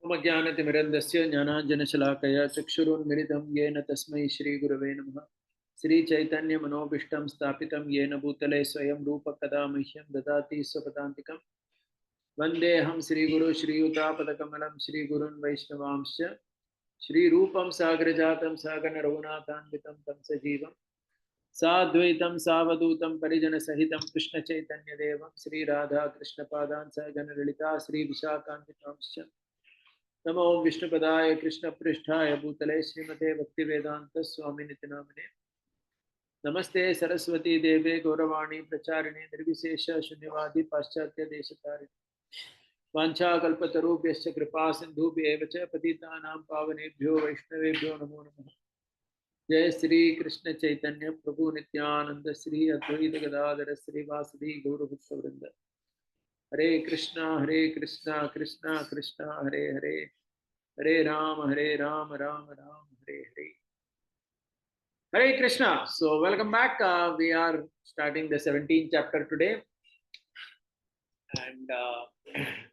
ज्ञानतिमिरन्दस्य ज्ञानाञ्जनशलाकया चक्षुरुन्मिलितं येन तस्मै श्रीगुरवे नमः। श्रीचैतन्यमनोभीष्टं स्थापितं येन भूतले स्वयं रूपकदा मह्यं ददाति स्वपदान्तिकं। वन्देऽहं श्रीगुरु श्रीयुतापदकमलं श्रीगुरुन् वैष्णवांश्च श्रीरूपं साग्रजातं सागररघुनाथान्वितं तं सजीवं साद्वैतं सावधूतं परिजनसहितं कृष्णचैतन्यदेवं श्रीराधाकृष्णपादान् सहगणललिता श्रीविशाखान्वितांश्च नमो विष्णुपदाय कृष्णपृष्ठाय भूतले श्रीमते भक्तिवेदांत स्वामिनिति नामिने नमस्ते सरस्वती देवे गौरवाणी प्रचारिणे निर्विशेष शून्यवादी पाश्चात्य देशतारिणे वाञ्छाकल्पतरुभ्यश्च कृपा सिन्धुभ्येव च पतितानां पावनेभ्यो वैष्णवेभ्यो नमो नमः। जय श्री कृष्ण चैतन्य प्रभु नित्यानंद श्री अद्वैत गदाधर श्रीवासदि गौरभक्तवृंद। हरे कृष्णा कृष्णा कृष्णा हरे हरे, हरे Ram Ram Ram Hare Hare, Hare Krishna. So welcome back. We are starting the 17th chapter today, and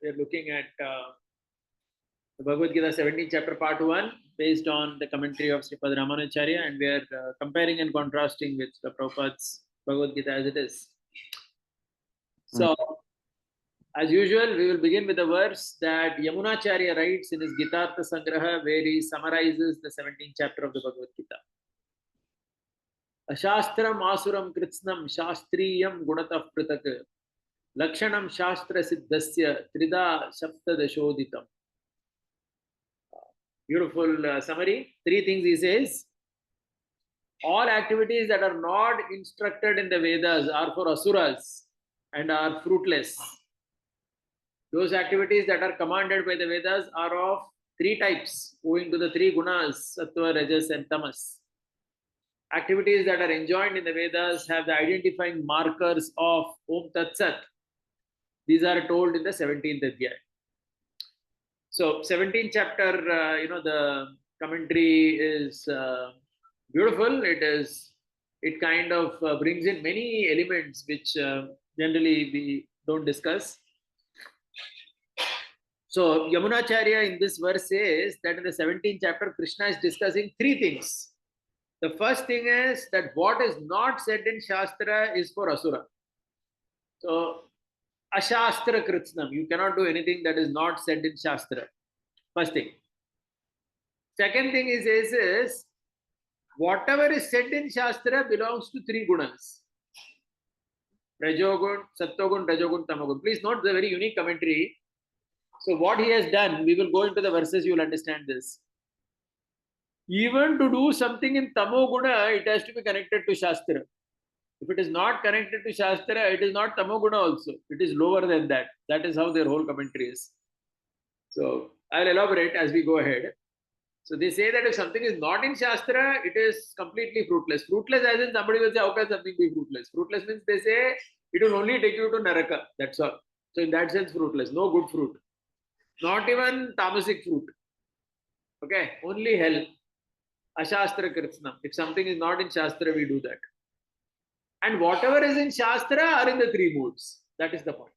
we are looking at the Bhagavad Gita 17th chapter part 1 based on the commentary of Sripad Ramanacharya, and we are comparing and contrasting with the Prabhupada's Bhagavad Gita as it is. So as usual, we will begin with a verse that Yamunacharya writes in his Gitartha Sangraha, where he summarizes the 17th chapter of the Bhagavad Gita. Ashastram asuram kritsnam shastriyam gunatah pratak lakshanam shastra siddhasya trida saptadashoditam. Beautiful summary. Three things he says. All activities that are not instructed in the Vedas are for asuras and are fruitless. Those activities that are commanded by the Vedas are of three types, owing to the three gunas, sattva, rajas, and tamas. Activities that are enjoined in the Vedas have the identifying markers of Om Tat Sat. These are told in the 17th Adhyaya. So 17th chapter, the commentary is beautiful. It kind of brings in many elements which generally we don't discuss. So Yamunacharya in this verse says that in the 17th chapter, Krishna is discussing three things. The first thing is that what is not said in Shastra is for Asura. So, Ashastra Kritsnam, you cannot do anything that is not said in Shastra. First thing. Second thing is whatever is said in Shastra belongs to three gunas. Rajogun, Sattvagun, Rajogun, Tamagun. Please note the very unique commentary. So what he has done, we will go into the verses, you will understand this. Even to do something in Tamo Guna, it has to be connected to Shastra. If it is not connected to Shastra, it is not Tamo Guna also. It is lower than that. That is how their whole commentary is. So I'll elaborate as we go ahead. So they say that if something is not in Shastra, it is completely fruitless. Fruitless as in somebody will say, how can something be fruitless? Fruitless means they say it will only take you to Naraka. That's all. So in that sense, fruitless. No good fruit. Not even tamasic fruit. Okay, only hell. Ashastra Kritsnam. If something is not in Shastra, we do that. And whatever is in Shastra are in the three moods. That is the point.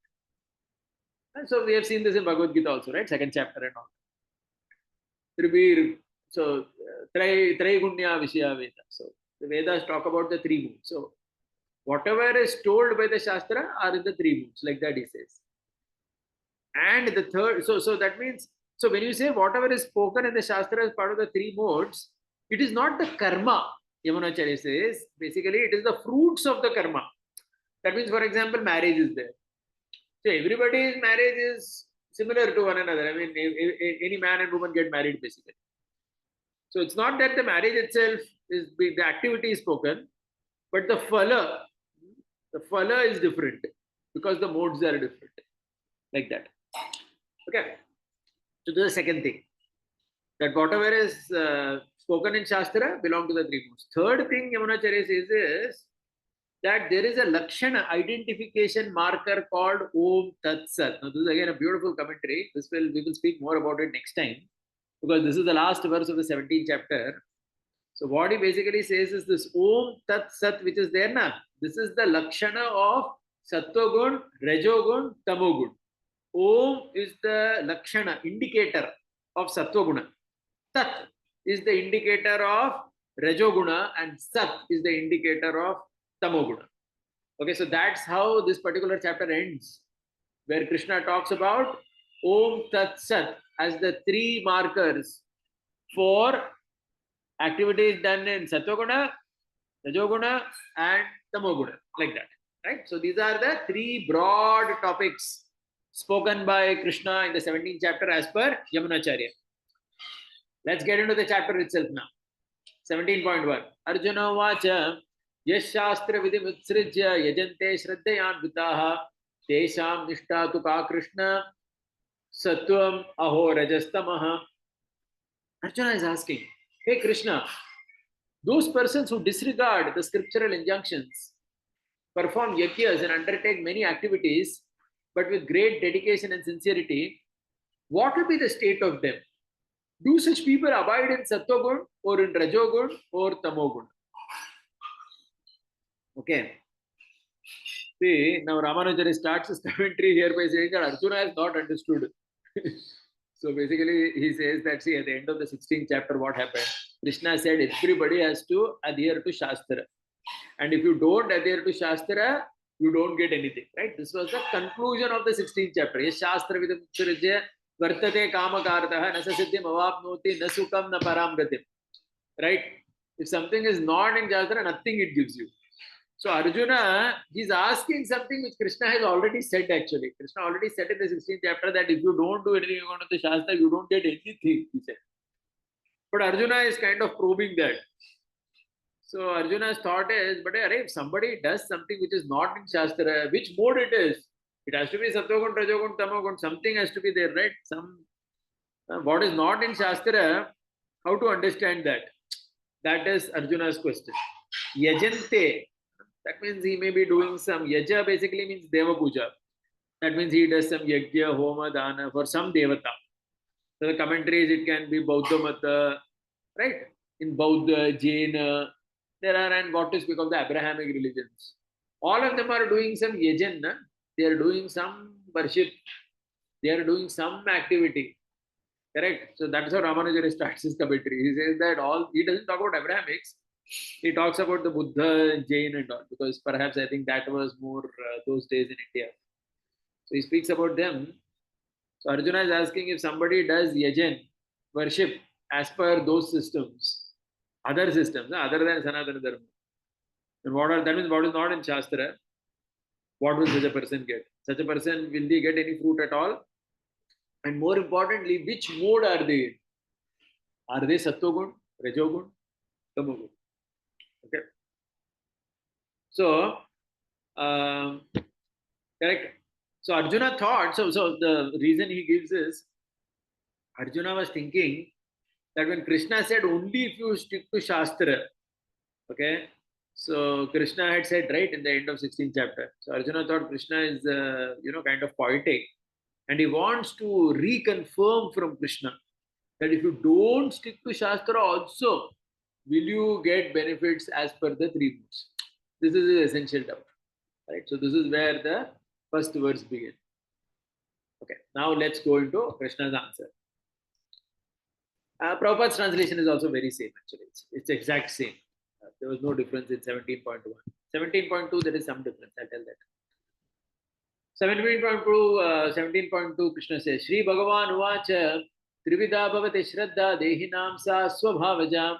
And so we have seen this in Bhagavad Gita also, right? Second chapter and all. Tribir, so Traigunya Vishya Veda. So the Vedas talk about the three moods. So whatever is told by the Shastra are in the three moods, like that he says. And the third, so that means, so when you say whatever is spoken in the Shastra as part of the three modes, it is not the karma, Yamunacharya says. Basically, it is the fruits of the karma. That means, for example, marriage is there. So everybody's marriage is similar to one another. I mean, any man and woman get married basically. So it's not that the marriage itself is the activity is spoken, but the phala is different because the modes are different, like that. Okay. So this is the second thing. That whatever is spoken in Shastra belong to the three moods. Third thing Yamunacharya says is that there is a Lakshana identification marker called Om Tat Sat. Now this is again a beautiful commentary. We will speak more about it next time because this is the last verse of the 17th chapter. So what he basically says is this Om Tat Sat which is there now. This is the Lakshana of Sattvagun, Rajogun, Tamogun. Om is the Lakshana, indicator of Sattva Guna. Tat is the indicator of Rajoguna and Sat is the indicator of Tamoguna. Okay, so that's how this particular chapter ends, where Krishna talks about Om Tat Sat as the three markers for activities done in Sattva-guna, Rajoguna and Tamoguna, like that. Right? So these are the three broad topics spoken by Krishna in the 17th chapter as per Yamunacharya. Let's get into the chapter itself now. 17.1. Arjuna vacha yashastra vidimutsrijya yajante shraddhayanvitaha tesham nishta tu ka Krishna sattvam aho rajastamaha. Arjuna is asking, hey Krishna, those persons who disregard the scriptural injunctions, perform yagyas and undertake many activities, but with great dedication and sincerity, what will be the state of them? Do such people abide in Sattva-gun or in Rajogun or Tamogun? Okay. See, now Ramanujari starts his commentary here by saying that Arjuna has not understood. So basically, he says that, see, at the end of the 16th chapter, what happened? Krishna said everybody has to adhere to Shastra. And if you don't adhere to Shastra, you don't get anything, right? This was the conclusion of the 16th chapter. Yes, Shastra vidam surajya vartate kamakartaha nasa siddhim avapnoti nasukam na paramgatim. Right? If something is not in Shastra, nothing it gives you. So Arjuna, he's asking something which Krishna has already said actually. Krishna already said in the 16th chapter that if you don't do anything according to the Shastra, you don't get anything, he said. But Arjuna is kind of probing that. So Arjuna's thought is, but if somebody does something which is not in Shastra, which mode it is? It has to be Sattva-gun, Rajogun, Tamogun. Something has to be there, right? What is not in Shastra, how to understand that? That is Arjuna's question. Yajante, that means he may be doing some, Yaja basically means Deva Puja. That means he does some Yajna, Homa, Dana for some Devata. So the commentaries, it can be Bauddha Mata, right? In Bauddha, Jaina, there are, and what to speak of the Abrahamic religions. All of them are doing some yajan, they are doing some worship, they are doing some activity. Correct? So that's how Ramanujara starts his commentary. He says that he doesn't talk about Abrahamics, he talks about the Buddha, Jain and all, because perhaps I think that was more those days in India. So he speaks about them. So Arjuna is asking if somebody does yajan, worship, as per those systems, other systems, other than Sanatana Dharma. And that means what is not in Shastra, what will such a person get? Such a person, will they get any fruit at all? And more importantly, which mode are they in? Are they Sattva-gun, Rajogun, Tamogun? Okay. So, correct. So Arjuna thought, so the reason he gives is, Arjuna was thinking that when Krishna said only if you stick to Shastra, okay, so Krishna had said right in the end of 16th chapter. So Arjuna thought Krishna is, kind of poetic, and he wants to reconfirm from Krishna that if you don't stick to Shastra also, will you get benefits as per the three modes? This is the essential doubt, right? So this is where the first words begin. Okay, now let's go into Krishna's answer. Prabhupada's translation is also very same actually. It's exact same. There was no difference in 17.1. 17.2 there is some difference. I'll tell that. 17.2 Krishna says, Shri Bhagavan Uvacha Trivida Bhavate Shraddha Dehinam Sa Swabhavaja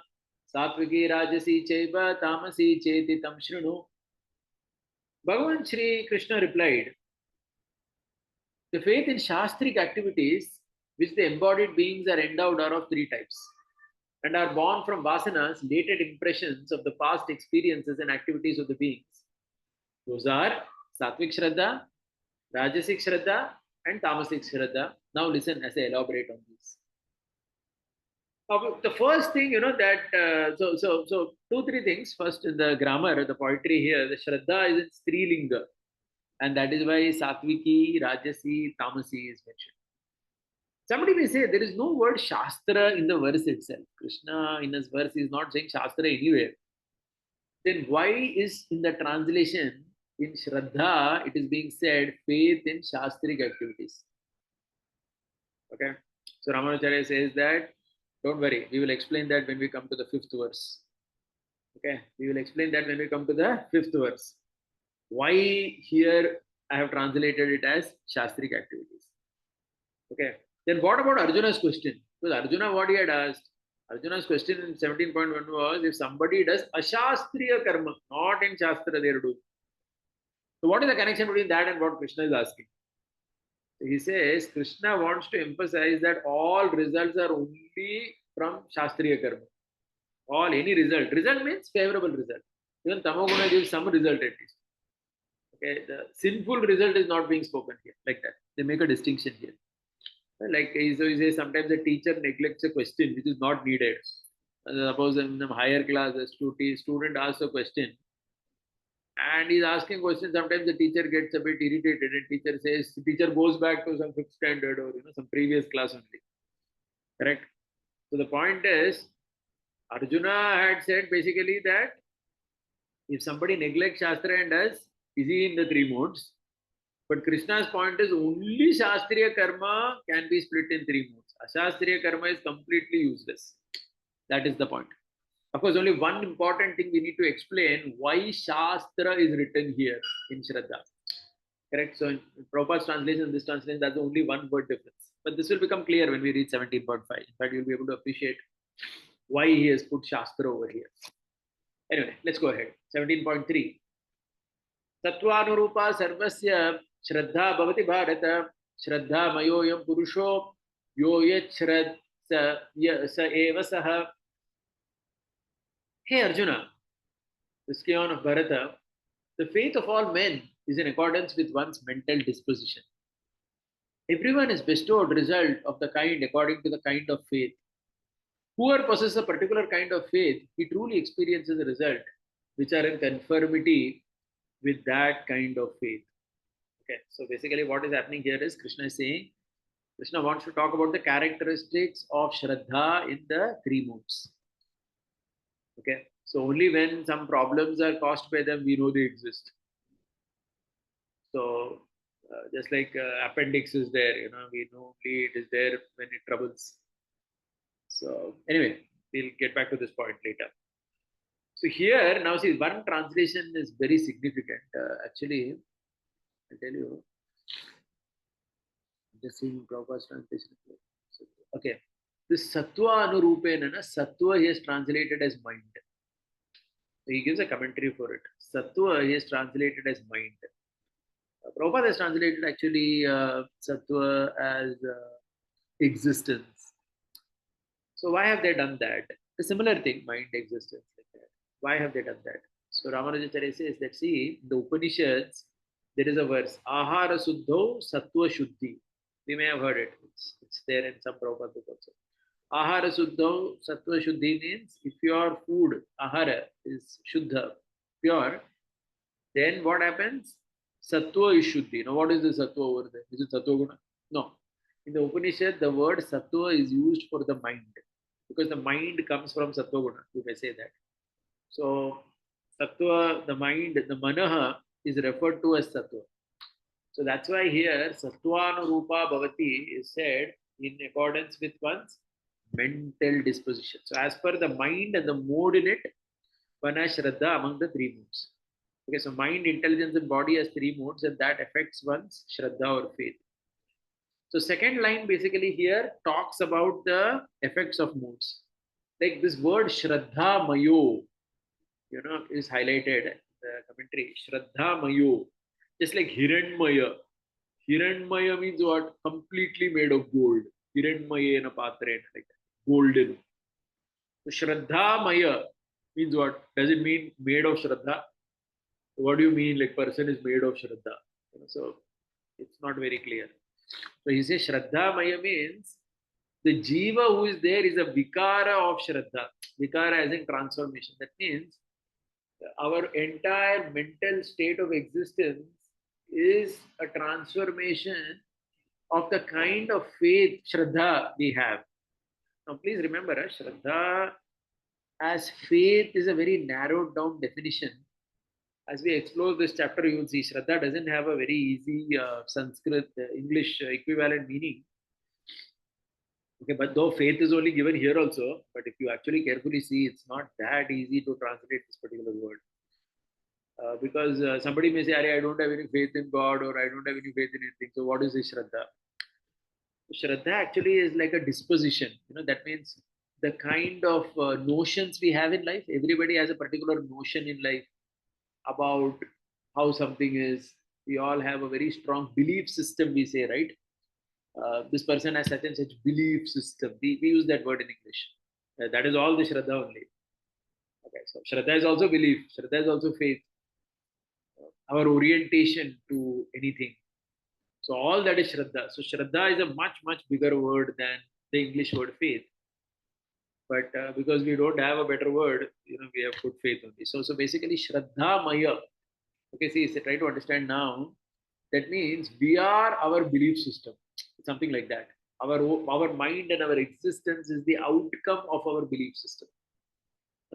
Satviki Rajasi Chaiva Tamasi Cheti Tam Shrinu. Bhagavan Shri Krishna replied, the faith in Shastric activities which the embodied beings are endowed are of three types and are born from vasanas, latent impressions of the past experiences and activities of the beings. Those are Satvik Shraddha, Rajasic Shraddha, and Tamasic Shraddha. Now listen as I elaborate on this. The first thing, that, so 2-3 things. First, in the grammar, the poetry here, the Shraddha is in Strilinga. And that is why Satviki, Rajasi, Tamasi is mentioned. Somebody may say there is no word Shastra in the verse itself. Krishna in his verse is not saying Shastra anywhere. Then why is in the translation in Shraddha it is being said faith in Shastric activities? Okay. So Ramanujacharya says that, don't worry, we will explain that when we come to the 5th verse. Okay, we will explain that when we come to the 5th verse. Why here I have translated it as Shastric activities. Okay, then what about Arjuna's question? Because Arjuna, what he had asked, Arjuna's question in 17.1 was, if somebody does ashastriya karma, not in Shastra they are doing. So what is the connection between that and what Krishna is asking? He says Krishna wants to emphasize that all results are only from Shastriya karma. All, any result. Result means favorable result. Even Tamoguna gives some result at least. Okay, the sinful result is not being spoken here like that. They make a distinction here. Like so he says sometimes the teacher neglects a question which is not needed. Suppose in the higher class, a student asks a question and he's asking questions. Sometimes the teacher gets a bit irritated and teacher goes back to some fifth standard or some previous class only. Correct? So the point is, Arjuna had said basically that if somebody neglects Shastra and does, is he in the three modes? But Krishna's point is only Shastriya karma can be split in three modes. Ashastriya karma is completely useless. That is the point. Of course, only one important thing we need to explain why Shastra is written here in Shraddha. Correct? So in Prabhupada's translation, this translation, that's only one word difference. But this will become clear when we read 17.5. In fact, you'll be able to appreciate why he has put Shastra over here. Anyway, let's go ahead. 17.3. Tattvanurupa sarvasya Shraddha bhavati bharata Shraddha mayoyam purusho yo yat shrad sa eva saha. Hey Arjuna, the scion of Bharata, the faith of all men is in accordance with one's mental disposition. Everyone is bestowed result of the kind according to the kind of faith. Whoever possesses a particular kind of faith, he truly experiences a result which are in conformity with that kind of faith. Okay, so basically what is happening here is Krishna is saying, Krishna wants to talk about the characteristics of Shraddha in the three modes. Okay, so only when some problems are caused by them, we know they exist. So just like appendix is there, we know only it is there when it troubles. So anyway, we'll get back to this point later. So here, now see, one translation is very significant. Actually, I'll tell you, I'm just seeing Prabhupada's translation. Okay, this Sattva Anurupena, Sattva he has translated as mind. So he gives a commentary for it. Sattva he has translated as mind. Prabhupada has translated actually Sattva as existence. So why have they done that? A similar thing, mind, existence, like that. Why have they done that? So Ramanujacharya says that, see, in the Upanishads, there is a verse, Ahara Suddho Sattva Shuddhi. We may have heard it. It's there in some Prabhupada book also. Ahara Suddho Sattva Shuddhi means if your food, Ahara, is Shuddha, pure, then what happens? Sattva is Shuddhi. Now, what is the Sattva over there? Is it Sattva Guna? No. In the Upanishad, the word Sattva is used for the mind because the mind comes from Sattva Guna, you may say that. So, Sattva, the mind, the Manaha is referred to as Sattva. So, that's why here Sattvanurupa Bhavati is said in accordance with one's mental disposition. So, as per the mind and the mode in it, one has Shraddha among the three modes. Okay, so mind, intelligence, and body has three modes, and that affects one's Shraddha or faith. So, second line basically here talks about the effects of moods. Like this word Shraddha Mayo, is highlighted in the commentary. Shraddha Mayo, just like Hiranmaya. Hiranmaya means what? Completely made of gold. Hiranmaya in a patre, like that. Golden. So, Shraddha Maya means what? Does it mean made of Shraddha? What do you mean like person is made of Shraddha? So it's not very clear. So he says Shraddha Maya means the Jiva who is there is a Vikara of Shraddha. Vikara as in transformation. That means our entire mental state of existence is a transformation of the kind of faith, Shraddha we have. Now please remember, Shraddha as faith is a very narrowed down definition. As we explore this chapter, you will see Shraddha doesn't have a very easy Sanskrit, English equivalent meaning. Okay, but though faith is only given here also, but if you actually carefully see, it's not that easy to translate this particular word. Because somebody may say, I don't have any faith in God, or I don't have any faith in anything. So what is this Shraddha? Shraddha actually is like a disposition. That means the kind of notions we have in life. Everybody has a particular notion in life about how something is. We all have a very strong belief system, we say, right? This person has such and such belief system. We use that word in English. That is all the Shraddha only. Okay, so Shraddha is also belief, Shraddha is also faith, our orientation to anything. So all that is Shraddha. So Shraddha is a much, much bigger word than the English word faith. But because we don't have a better word, we have put faith on this. So basically, Shraddha Maya. Okay, see, so try to understand now. That means we are our belief system, something like that. Our mind and our existence is the outcome of our belief system.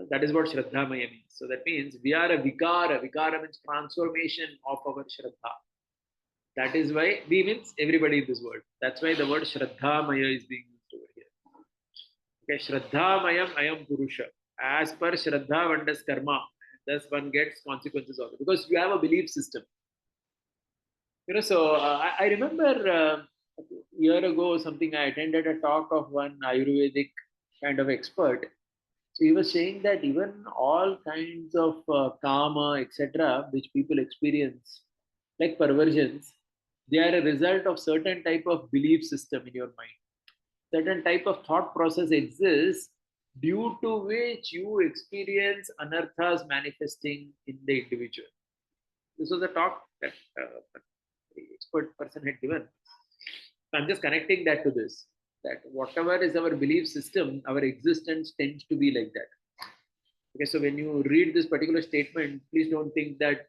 That is what Shraddha Maya means. So that means we are a Vikara. Vikara means transformation of our Shraddha. That is why we means everybody in this world. That's why the word Shraddha Maya is being used over here. Okay, Shraddha Mayam Ayam Purusha. As per Shraddha, one does karma. Thus one gets consequences of it. Because you have a belief system. So I remember a year ago something, I attended a talk of one Ayurvedic kind of expert. So he was saying that even all kinds of karma, etc., which people experience, like perversions, they are a result of certain type of belief system in your mind. Certain type of thought process exists due to which you experience anarthas manifesting in the individual. This was a talk that the expert person had given. So I'm just connecting that to this. That whatever is our belief system, our existence tends to be like that. Okay, so when you read this particular statement, please don't think that,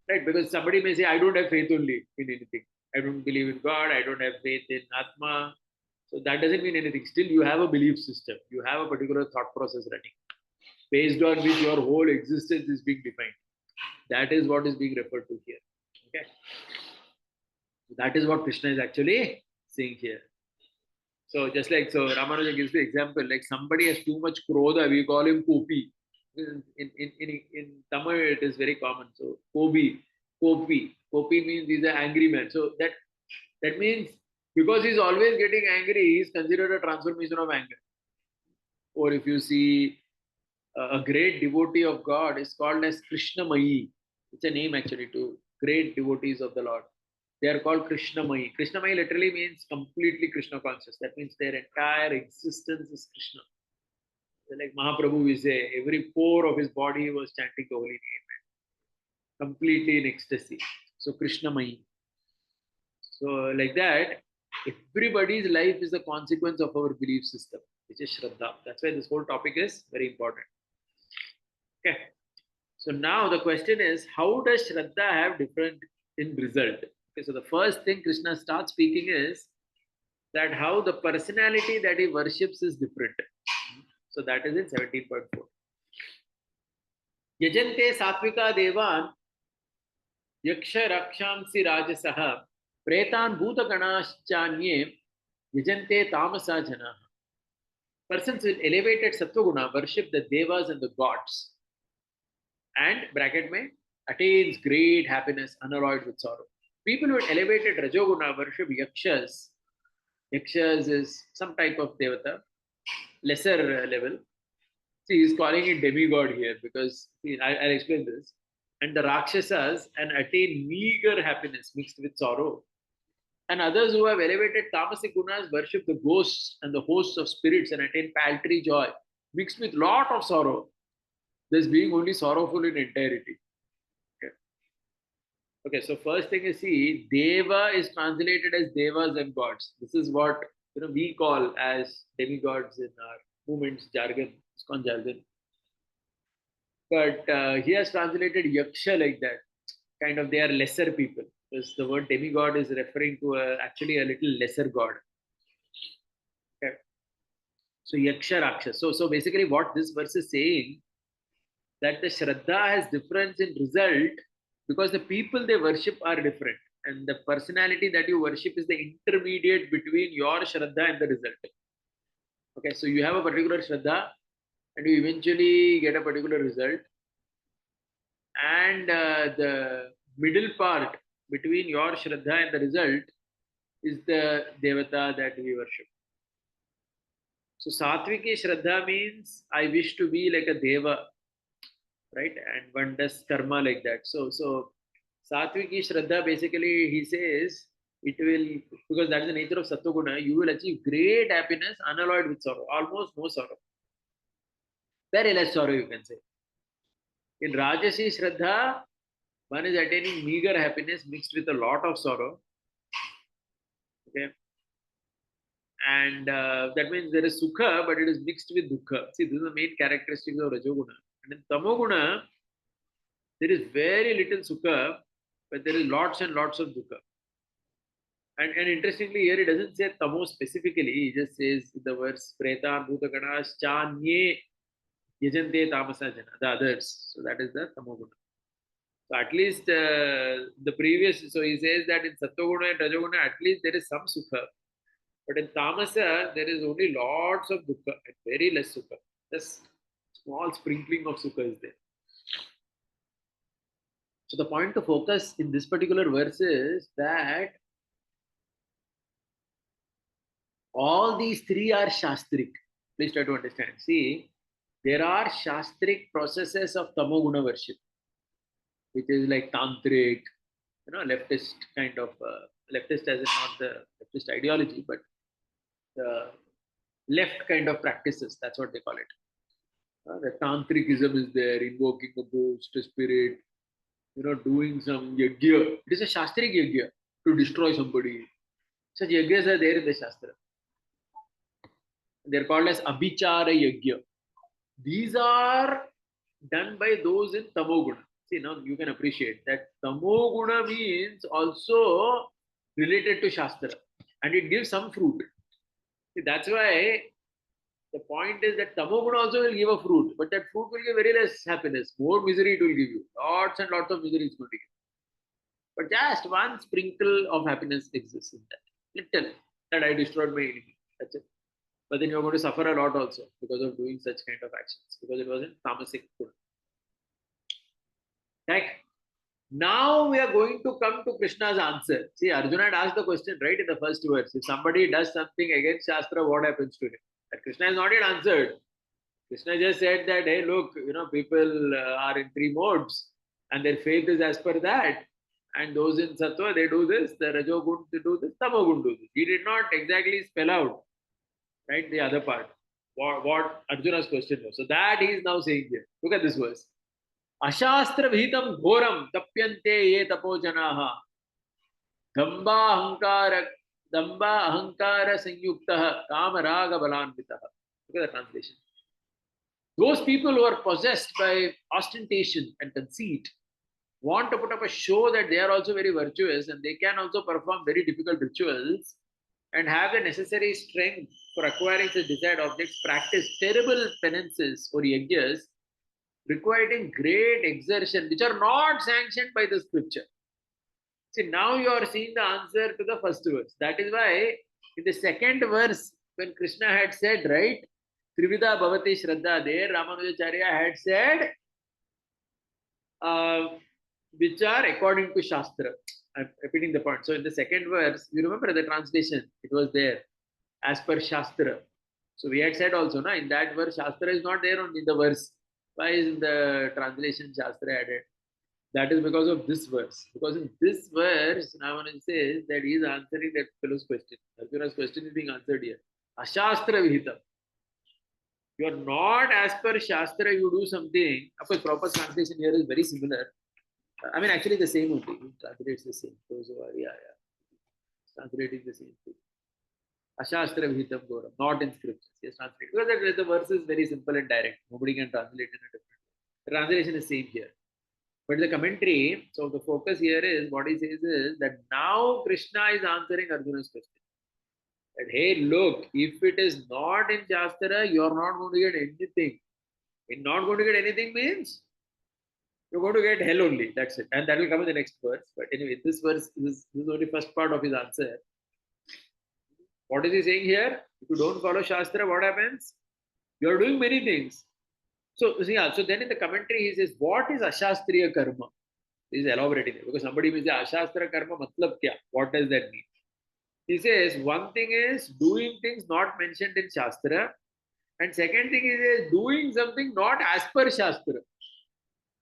right, because somebody may say, I don't have faith only in anything. I don't believe in God, I don't have faith in Atma. So that doesn't mean anything. Still, you have a belief system, you have a particular thought process running, based on which your whole existence is being defined. That is what is being referred to here. Okay. That is what Krishna is actually saying here. So just like, so Ramanuja gives the example, like somebody has too much krodha, we call him Kopi. In Tamil, it is very common. So Kopi means he's an angry man. So that means because he's always getting angry, he's considered a transformation of anger. Or if you see a great devotee of God is called as Krishnamayi. It's a name actually to great devotees of the Lord. They are called Krishnamayi. Krishnamayi literally means completely Krishna conscious. That means their entire existence is Krishna. Like Mahaprabhu, we say, every pore of his body was chanting the holy name, completely in ecstasy. So Krishnamayi. So like that, everybody's life is a consequence of our belief system, which is Shraddha. That's why this whole topic is very important. Okay. So now the question is, how does Shraddha have different in result? Okay, so the first thing Krishna starts speaking is that how the personality that he worships is different. So that is in 17.4. Yajante satvika devan yaksha rakshamsi rajasaha pretan bhuta ganashchanye yajante tamasa jana. Persons with elevated sattva worship the devas and the gods, and bracket mein attains great happiness unalloyed with sorrow. People with elevated rajoguna worship yakshas. Yakshas is some type of devata, lesser level. See, he's calling it demigod here because I'll explain this. And the Rakshasas and attain meager happiness mixed with sorrow. And others who have elevated tamasic gunas worship the ghosts and the hosts of spirits and attain paltry joy mixed with lot of sorrow. This being only sorrowful in entirety. Okay, so first thing is, see, Deva is translated as Devas and gods. This is what we call as demigods in our movement's jargon, ISKCON jargon. But he has translated Yaksha like that. Kind of, they are lesser people. Because the word demigod is referring to actually a little lesser god. Okay. So Yaksha Rakshas. So basically what this verse is saying, that the Shraddha has difference in result because the people they worship are different. And the personality that you worship is the intermediate between your Shraddha and the result. Okay, so you have a particular Shraddha and you eventually get a particular result. And the middle part between your Shraddha and the result is the Devata that we worship. So Satviki Shraddha means I wish to be like a Deva, right? And one does karma like that. So Satviki Shraddha basically he says it will, because that's the nature of Sattva you will achieve great happiness unalloyed with sorrow, almost no sorrow. Very less sorrow you can say. In Rajasi Shraddha, one is attaining meager happiness mixed with a lot of sorrow. Okay. And that means there is sukha, but it is mixed with dukkha. See, this is the main characteristics of Rajoguna. And in Tamoguna, there is very little sukha, but there is lots and lots of dukkha. And interestingly, here it doesn't say tamo specifically, it just says in the verse Preta Bhutaganas Chanye Yajante Tamasa Jana, the others. So that is the Tamoguna. So at least the previous, so he says that in Sattoguna and Rajoguna, at least there is some sukha. But in Tamasa, there is only lots of dukkha and very less sukha. Just small sprinkling of sukha is there. So the point to focus in this particular verse is that all these three are Shastrik. Please try to understand. See, there are Shastrik processes of Tamoguna worship, which is like Tantric, leftist kind of, leftist as in not the leftist ideology, but the left kind of practices. That's what they call it. The tantricism is there, invoking a ghost, a spirit, doing some yajna. It is a Shastric yajna to destroy somebody. Such yajnas are there in the Shastra. They're called as Abhichara yajna. These are done by those in Tamoguna. See, now you can appreciate that Tamoguna means also related to Shastra and it gives some fruit. See, that's why the point is that Tamoguna also will give a fruit, but that fruit will give very less happiness. More misery it will give you. Lots and lots of misery it's going to give. But just one sprinkle of happiness exists in that. Little that I destroyed my enemy. That's it. But then you're going to suffer a lot also because of doing such kind of actions, because it wasn't tamasic good. Right? Now we are going to come to Krishna's answer. See, Arjuna had asked the question right in the first verse. If somebody does something against Shastra, what happens to him? That Krishna has not yet answered. Krishna just said that, hey, look, people are in three modes and their faith is as per that. And those in Sattva, they do this, the Rajogun, they do this, Tamogun do this. He did not exactly spell out, right, the other part, what Arjuna's question was. So that he is now saying here. Look at this verse. Ashastra vihitam ghoram tapyante ye tapo janaha damba ahankara sanyuktaha kama raga balanvitaha. Look at the translation. Those people who are possessed by ostentation and conceit want to put up a show that they are also very virtuous and they can also perform very difficult rituals and have the necessary strength for acquiring such desired objects, practice terrible penances or yajnas requiring great exertion, which are not sanctioned by the scripture. See, now you are seeing the answer to the first verse. That is why in the second verse, when Krishna had said, right, Trivida Bhavati Shraddha, there Ramanujacharya had said, which are according to Shastra. I'm repeating the point. So in the second verse, you remember the translation, it was there, as per Shastra. So we had said also, in that verse, Shastra is not there in the verse. Why is in the translation Shastra added? That is because of this verse. Because in this verse, Ramanuja says that he is answering that fellow's question. Arjuna's question is being answered here. Ashastra vihitam. You are not as per Shastra, you do something. Of course, proper translation here is very similar. I mean, actually the same only. It translates the same. Those who are, translating the same thing. Ashastra vihitam goram, not in scriptures. Yes, translate. Because the verse is very simple and direct. Nobody can translate in a different way. The translation is same here. But the commentary, so the focus here is, what he says is that now Krishna is answering Arjuna's question. That, hey, look, if it is not in Shastra, you are not going to get anything. And not going to get anything means you're going to get hell only. That's it. And that will come in the next verse. But anyway, this verse, this is only first part of his answer. What is he saying here? If you don't follow Shastra, what happens? You are doing many things. So, yeah, so then in the commentary, he says, what is Ashastriya Karma? He is elaborating it because somebody may say, Ashastra Karma matlab kya? What does that mean? He says, one thing is doing things not mentioned in Shastra, and second thing is doing something not as per Shastra.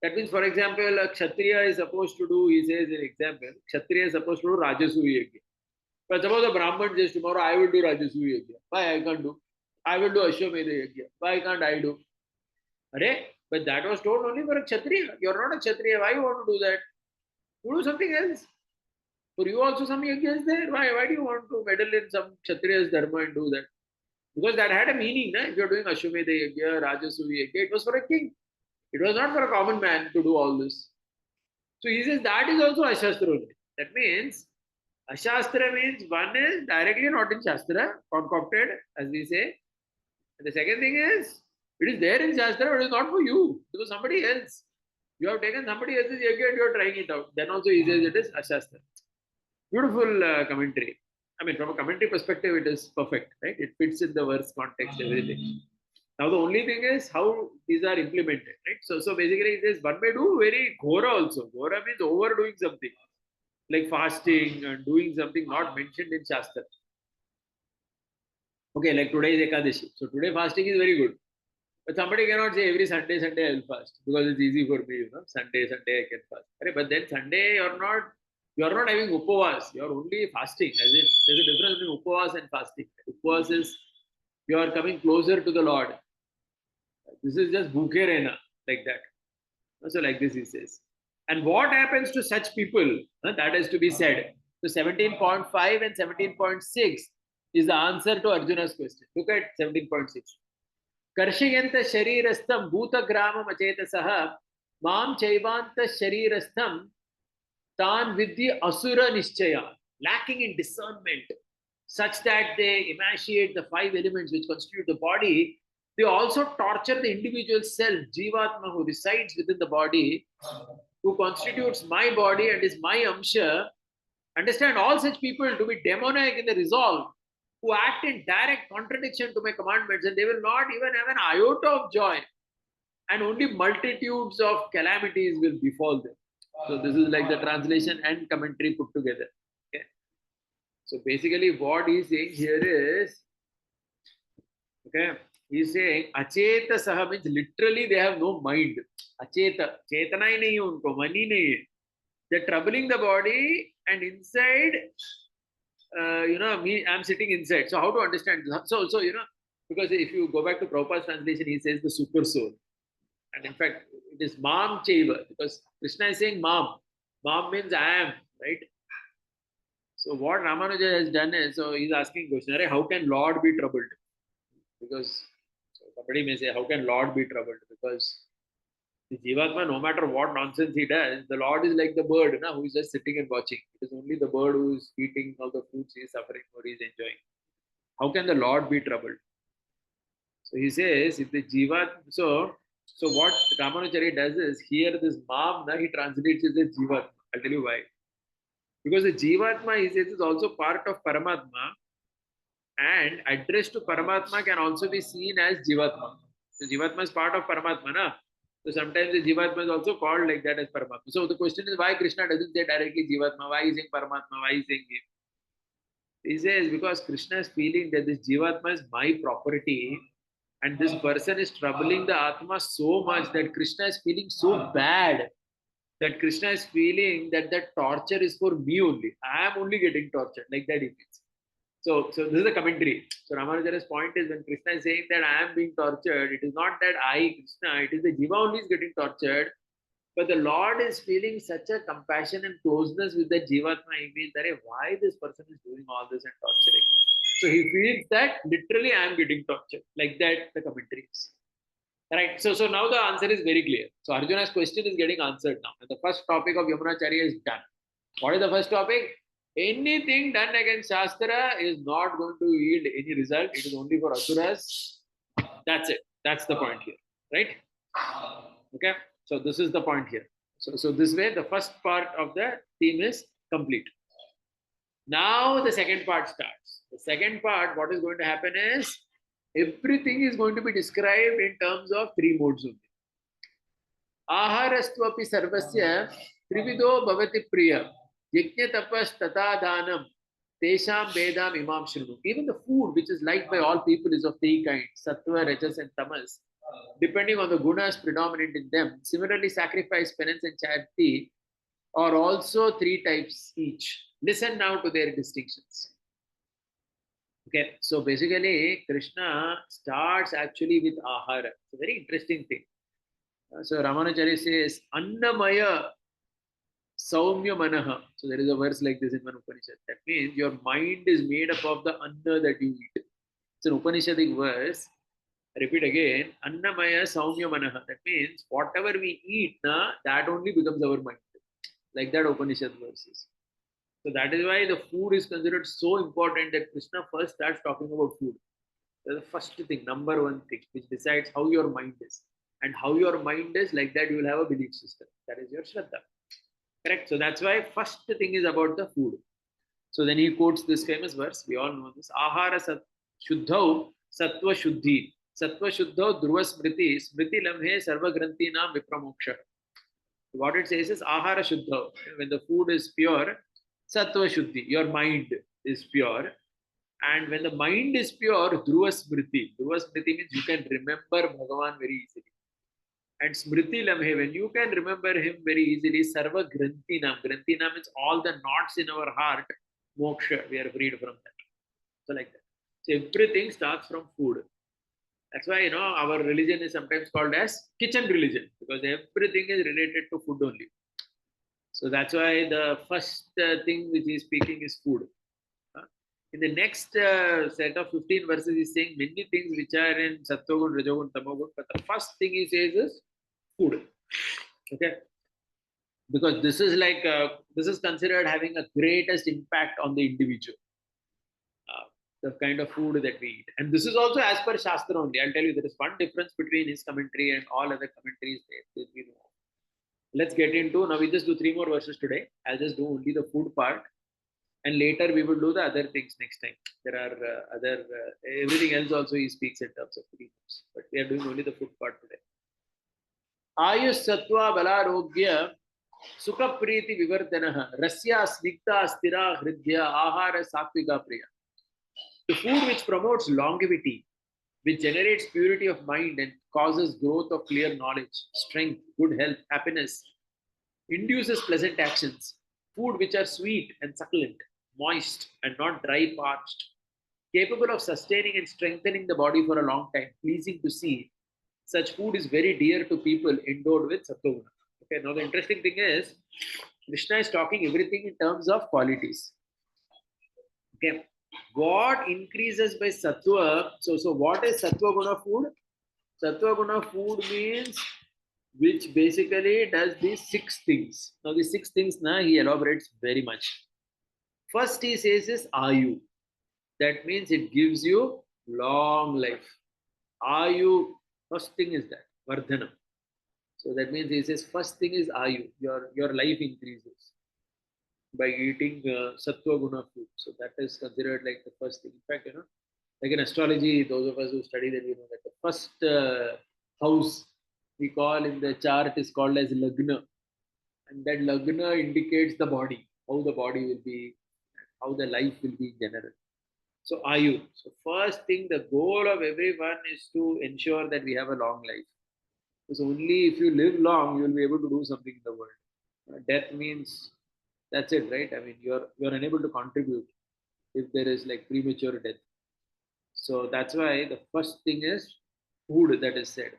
That means, for example, a Kshatriya is supposed to do, he says in example, Kshatriya is supposed to do Rajasuya Yajna. But suppose a Brahman says tomorrow, I will do Rajasuya Yajna. Why I can't do? I will do Ashwamedha Yajna. Why can't I do? But that was told only for a Kshatriya. You're not a Kshatriya. Why you want to do that? You do something else. For you also some yajna is there. Why do you want to meddle in some Kshatriya's dharma and do that? Because that had a meaning. If you're doing Ashwamedha Yajna, Rajasuya Yajna, it was for a king. It was not for a common man to do all this. So he says that is also Ashastra only. That means Ashastra means one is directly not in Shastra, concocted, as we say. And the second thing is, it is there in Shastra, but it is not for you. It was somebody else. You have taken somebody else's yajna and you are trying it out. Then also he says it is Ashastra. Beautiful commentary. I mean, from a commentary perspective, it is perfect, right? It fits in the verse context, everything. Now, the only thing is how these are implemented, right? So basically, it is one may do very ghora also. Ghora means overdoing something, like fasting and doing something not mentioned in Shastra. Okay, like today is Ekadashi. So today fasting is very good. But somebody cannot say every Sunday I will fast because it's easy for me, Sunday I can fast. But then Sunday you're not having upavas, you're only fasting. As in, there's a difference between upavas and fasting. Upavas is you are coming closer to the Lord. This is just bhukhe rehna, like that. So like this he says. And what happens to such people? That is to be said. So 17.5 and 17.6 is the answer to Arjuna's question. Look at 17.6. कर्षयंत शरीरस्थम भूतग्रामम अचेतसः माम चैवांत शरीरस्थम तान विद्धि असुर निश्चय, lacking in discernment such that they emaciate the five elements which constitute the body. They also torture the individual self, Jivatma, who resides within the body, who constitutes my body and is my amsha. Understand all such people to be demoniac in the resolve, who act in direct contradiction to my commandments, and they will not even have an iota of joy, and only multitudes of calamities will befall them. So this is like the translation and commentary put together. Okay. So basically what he's saying here is, okay, he's saying acheta saha means literally they have no mind. Acheta, chetana hi nahi hai unko, mani nahi hai. They're troubling the body, and inside me, I'm sitting inside. So how to understand this? So because if you go back to Prabhupada's translation, he says the super soul. And in fact, it is Mam Chaiva, because Krishna is saying Mam. Mam means I am, right? So what Ramanuja has done is, so he's asking question, how can Lord be troubled? Because somebody may say, how can Lord be troubled? Because the Jivatma, no matter what nonsense he does, the Lord is like the bird, who is just sitting and watching. It is only the bird who is eating all the fruits he is suffering or he is enjoying. How can the Lord be troubled? So he says, if the Jivatma, so what Ramanujacharya does is, here this Mam, he translates it as Jivatma. I'll tell you why. Because the Jivatma, he says, is also part of Paramatma, and address to Paramatma can also be seen as Jivatma. So Jivatma is part of Paramatma, na? So sometimes the Jivatma is also called like that as Paramatma. So the question is, why Krishna doesn't say directly Jivatma? Why is saying Paramatma? Why is saying him? He says, because Krishna is feeling that this Jivatma is my property, and this person is troubling the Atma so much that Krishna is feeling so bad, that Krishna is feeling that that torture is for me only. I am only getting tortured. Like that he feels. So this is a commentary. So Ramanujacharya's point is, when Krishna is saying that I am being tortured, it is not that I, Krishna, it is the Jiva only is getting tortured. But the Lord is feeling such a compassion and closeness with the Jivatma. He feels that why this person is doing all this and torturing. So he feels that literally I am getting tortured. Like that the commentary is. Right. So now the answer is very clear. So Arjuna's question is getting answered now. And the first topic of Yamunacharya is done. What is the first topic? Anything done against Shastra is not going to yield any result. It is only for Asuras. That's it. That's the point here. Right? Okay. So this is the point here. So this way, the first part of the theme is complete. Now the second part starts. The second part, what is going to happen is everything is going to be described in terms of three modes only. Aharastvapi sarvasya trivido bhavati priya yajna tapas tata dhanam tesham vedam imam shrinu. Even the food which is liked by all people is of three kinds: sattva, rajas, and tamas. Depending on the gunas predominant in them, similarly, sacrifice, penance, and charity are also three types each. Listen now to their distinctions. Okay, so basically, Krishna starts actually with ahara. It's a very interesting thing. So Ramanacharya says, Annamaya Saumya Manaha. So there is a verse like this in one Upanishad. That means your mind is made up of the anna that you eat. It's an Upanishadic verse. Repeat again, Annamaya Saumya Manaha. That means whatever we eat, that only becomes our mind. Like that Upanishad verses. So that is why the food is considered so important that Krishna first starts talking about food. That's the first thing, number one thing, which decides how your mind is. And how your mind is, like that you will have a belief system. That is your Shraddha. Correct? So that's why first thing is about the food. So then he quotes this famous verse. We all know this. Ahara shuddhau sattva shuddhi. Sattva shuddhau dhruva smriti. Smriti lamhe sarva granthi naam vipramoksha. What it says is ahara shuddhau. When the food is pure, sattva shuddhi. Your mind is pure. And when the mind is pure, dhruva smriti. Dhruva smriti means you can remember Bhagavan very easily. And smriti lamhe, when you can remember him very easily, sarva granthi nam. Granthi nam means all the knots in our heart, moksha, we are freed from that. So like that. So everything starts from food. That's why, our religion is sometimes called as kitchen religion, because everything is related to food only. So that's why the first thing which he is speaking is food. In the next set of 15 verses, he's saying many things which are in Sattvagun, Rajogun, Tamogun, but the first thing he says is food. Okay? Because this is like, this is considered having a greatest impact on the individual. The kind of food that we eat. And this is also as per Shastra only. I'll tell you, there is one difference between his commentary and all other commentaries that we know. Let's get into, now we just do 3 more verses today. I'll just do only the food part. And later we will do the other things next time. There are everything else also he speaks in terms of 3 months. But we are doing only the food part today. Ayush Sattva Balarogya Sukha Priti Vivardhanaha Rasya Snigdha Stira Hridya Ahara Satvika Priya. The food which promotes longevity, which generates purity of mind and causes growth of clear knowledge, strength, good health, happiness, induces pleasant actions. Food which are sweet and succulent, moist and not dry parched, capable of sustaining and strengthening the body for a long time, pleasing to see. Such food is very dear to people endowed with sattva. Okay, now the interesting thing is, Krishna is talking everything in terms of qualities. Okay, what increases by sattva? So what is sattva guna food? Sattva guna food means which basically does these 6 things. Now these 6 things he elaborates very much. First he says is Ayu. That means it gives you long life. Ayu, first thing is that, Vardhana. So that means he says first thing is Ayu, your life increases by eating Sattva Guna food. So that is considered like the first thing. In fact, like in astrology, those of us who study that, we know that the first house we call in the chart is called as Lagna. And that Lagna indicates the body, how the body will be, how the life will be in general. So Ayu. So first thing, the goal of everyone is to ensure that we have a long life. Because only if you live long, you will be able to do something in the world. Death means that's it, right? I mean, you're unable to contribute if there is like premature death. So that's why the first thing is food that is said.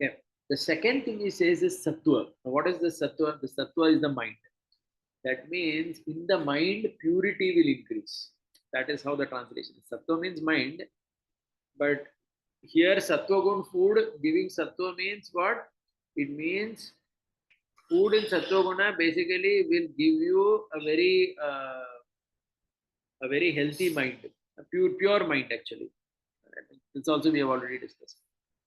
Okay. The second thing he says is sattva. Now, what is the sattva? The sattva is the mind. That means in the mind, purity will increase. That is how the translation is. Sattva means mind, but here sattva gun food, giving sattva means what? It means food in sattva guna basically will give you a very healthy mind, a pure mind actually. This also we have already discussed.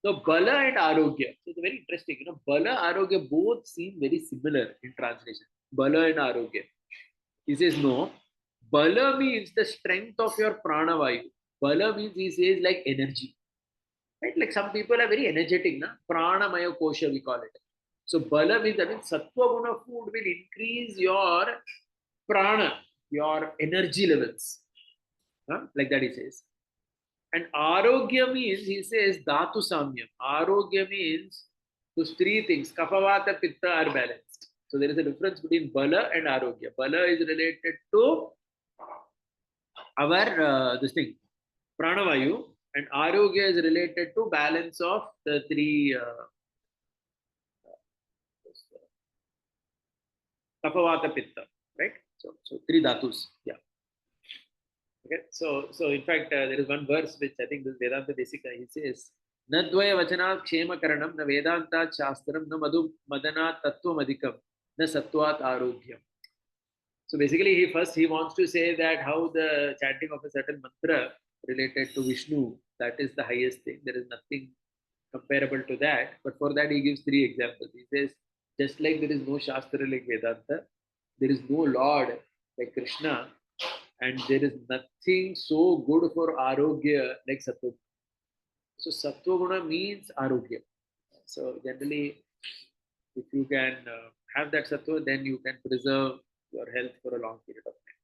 So Bala and Arogya. So it's very interesting. Bala, Arogya both seem very similar in translation. Bala and Arogya. He says no. Bala means the strength of your pranavayu. Bala means, he says, like energy. Right? Like some people are very energetic, na? Pranamaya kosha we call it. So Bala means, that means Sattva Guna food will increase your prana, your energy levels. Like that he says. And Arogya means, he says, Dhatu Samyam. Arogya means those three things. Kapavata, Pitta are balanced. So there is a difference between Bala and Arogya. Bala is related to our, this thing, Pranavayu, and Arogya is related to balance of the three Kapavata, Pitta, right? So three Dhatus. Yeah. Okay, so in fact, there is one verse which I think this Vedanta Desika, he says, Nadvaya Vachana Kshema Karanam, na Vedanta Shastram, na Madhu Madana Tattva Madhikam, na Sattvat Arogyam. So basically, he wants to say that how the chanting of a certain mantra related to Vishnu, that is the highest thing. There is nothing comparable to that. But for that, he gives three examples. He says, just like there is no Shastra like Vedanta, there is no Lord like Krishna, and there is nothing so good for Arogya like Sattva. So Sattva Guna means Arogya. So generally, if you can have that Sattva, then you can preserve your health for a long period of time.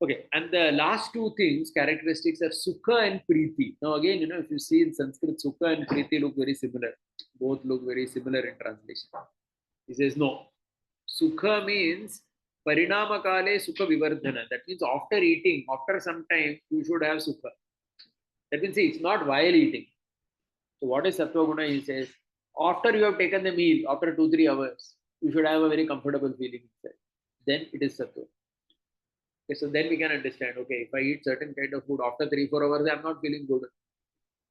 Okay, and the last two things, characteristics are Sukha and Preeti. Now again, if you see in Sanskrit, Sukha and Preeti look very similar. Both look very similar in translation. He says no. Sukha means Parinama Kale Sukha Vivardhana. That means after eating, after some time, you should have Sukha. That means, see, it's not while eating. So what is Sattva Guna? He says, after you have taken the meal, after 2-3 hours, you should have a very comfortable feeling inside. Then it is Sattva. Okay, so then we can understand, okay, if I eat certain kind of food, after 3-4 hours, I'm not feeling good.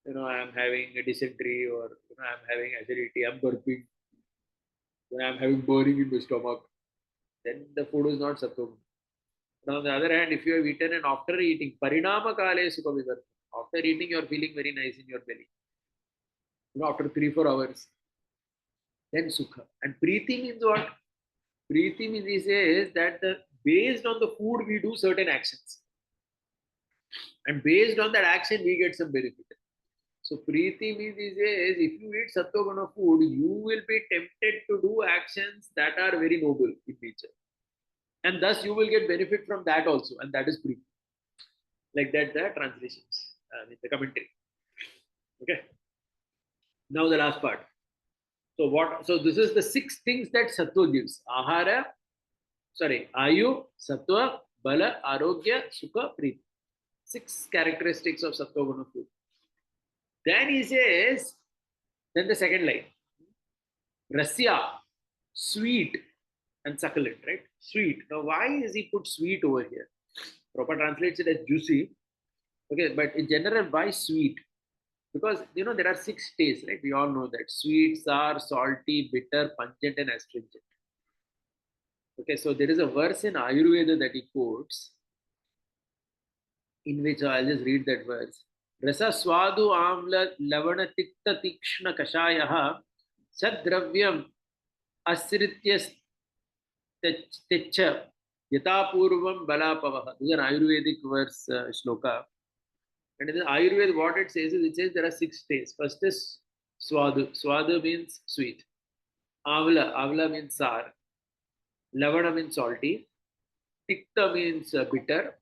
I'm having a dysentery, or I'm having acidity, I'm burping, I'm having burning in the stomach. Then the food is not Sattva. Now, on the other hand, if you have eaten and after eating, Parinama Kale Sukha Vivardhana. After eating, you're feeling very nice in your belly. After 3-4 hours, then Sukha. And Preeti means what? Preeti means, he says that based on the food, we do certain actions. And based on that action, we get some benefit. So Preeti means, he says, if you eat Sattva Guna food, you will be tempted to do actions that are very noble in nature. And thus you will get benefit from that also. And that is Preeti. Like that, the translations, the commentary. Okay. Now the last part. So this is the 6 things that Sattva gives. Ayu, Sattva, Bala, Arogya, Sukha, Preeti. 6 characteristics of Sattva Guna food. Then he says, then the second line, Rasya, sweet and succulent, right? Sweet. Now why is he put sweet over here? Proper translates it as juicy. Okay, but in general, why sweet? Because, there are 6 tastes, right? We all know that. Sweet, sour, salty, bitter, pungent, and astringent. Okay, so there is a verse in Ayurveda that he quotes, in which I'll just read that verse. Rasa swadu amla lavana tikta tikshna kashayaha sadravyam asritya techa yata purvam balapavaha. This is an Ayurvedic verse, shloka. And in the Ayurveda, what it says is, there are 6 tastes. First is swadu. Swadu means sweet. Avla means sour. Lavana means salty. Tikta means bitter.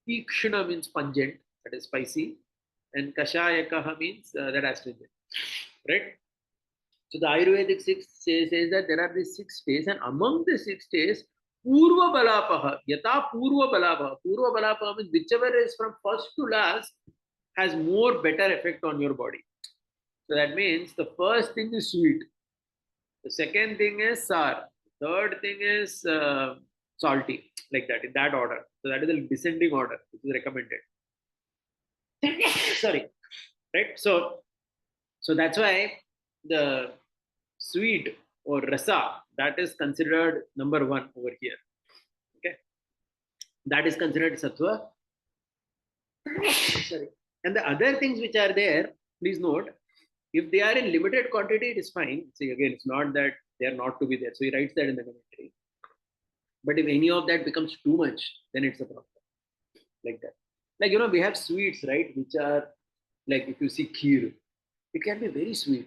Tikshna means pungent, that is spicy. And kashayakaha means that astringent. Right? So the Ayurvedic 6 says that there are these 6 tastes, and among the 6 tastes, Purva Balapaha, Yata Purva Balapaha. Purva Balapaha means whichever is from first to last has more better effect on your body. So that means the first thing is sweet. The second thing is sour. Third thing is salty, like that, in that order. So that is the descending order, which is recommended. Sorry. Right? So that's why the sweet or rasa, that is considered number 1 over here. Okay, that is considered sattva. Sorry. And the other things which are there, Please note, if they are in limited quantity, it is fine. See, again, it's not that they are not to be there. So he writes that in the commentary. But if any of that becomes too much, then it's a problem. Like that. Like, we have sweets, right? Which are like, if you see kheer, it can be very sweet,